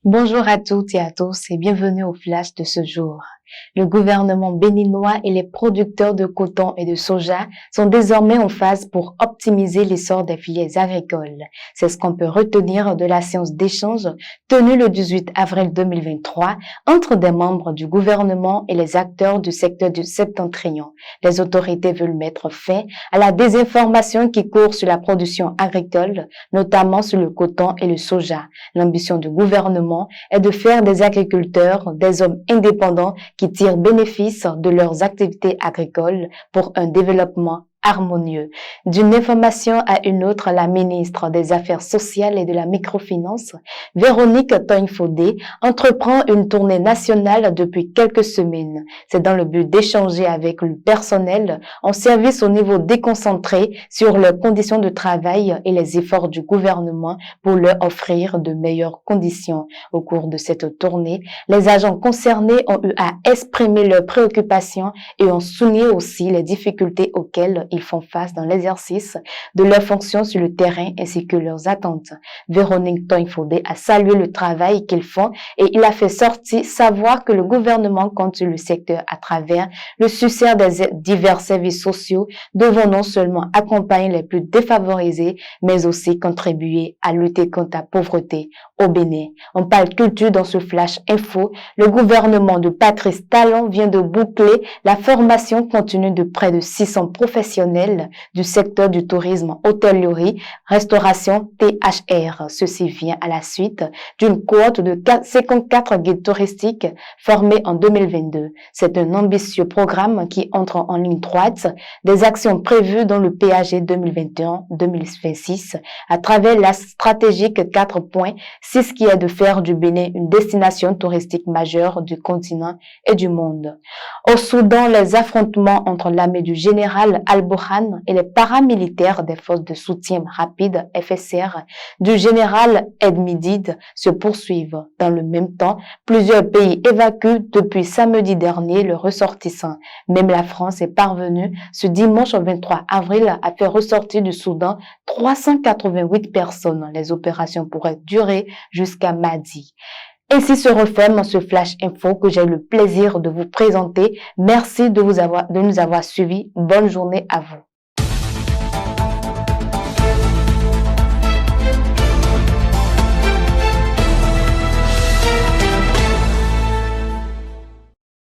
Bonjour à toutes et à tous et bienvenue au flash de ce jour. Le gouvernement béninois et les producteurs de coton et de soja sont désormais en phase pour optimiser l'essor des filières agricoles. C'est ce qu'on peut retenir de la séance d'échange tenue le 18 avril 2023 entre des membres du gouvernement et les acteurs du secteur du septentrion. Les autorités veulent mettre fin à la désinformation qui court sur la production agricole, notamment sur le coton et le soja. L'ambition du gouvernement est de faire des agriculteurs des hommes indépendants qui tirent bénéfice de leurs activités agricoles pour un développement harmonieux. D'une information à une autre, la ministre des Affaires sociales et de la microfinance, Véronique Togne-Fodé, entreprend une tournée nationale depuis quelques semaines. C'est dans le but d'échanger avec le personnel en service au niveau déconcentré sur leurs conditions de travail et les efforts du gouvernement pour leur offrir de meilleures conditions. Au cours de cette tournée, les agents concernés ont eu à exprimer leurs préoccupations et ont souligné aussi les difficultés auxquelles ils font face dans l'exercice de leurs fonctions sur le terrain ainsi que leurs attentes. Véronique Togne-Fodé a salué le travail qu'ils font et il a fait savoir que le gouvernement compte sur le secteur à travers le succès des divers services sociaux devant non seulement accompagner les plus défavorisés mais aussi contribuer à lutter contre la pauvreté au Bénin. On parle culture dans ce flash info. Le gouvernement de Patrice Talon vient de boucler la formation continue de près de 600 professionnels du secteur du tourisme, hôtellerie, restauration, THR. Ceci vient à la suite d'une cohorte de 54 guides touristiques formés en 2022. C'est un ambitieux programme qui entre en ligne droite des actions prévues dans le PAG 2021-2026 à travers la stratégique 4.6 qui est de faire du Bénin une destination touristique majeure du continent et du monde. Au Soudan, les affrontements entre l'armée du général Al-Burhan et les paramilitaires des forces de soutien rapide FSR du général Edmidid se poursuivent. Dans le même temps, plusieurs pays évacuent depuis samedi dernier leurs ressortissants. Même la France est parvenue ce dimanche 23 avril à faire ressortir du Soudan 388 personnes. Les opérations pourraient durer jusqu'à mardi. Ainsi se referme ce flash info que j'ai le plaisir de vous présenter. Merci de nous avoir suivis. Bonne journée à vous.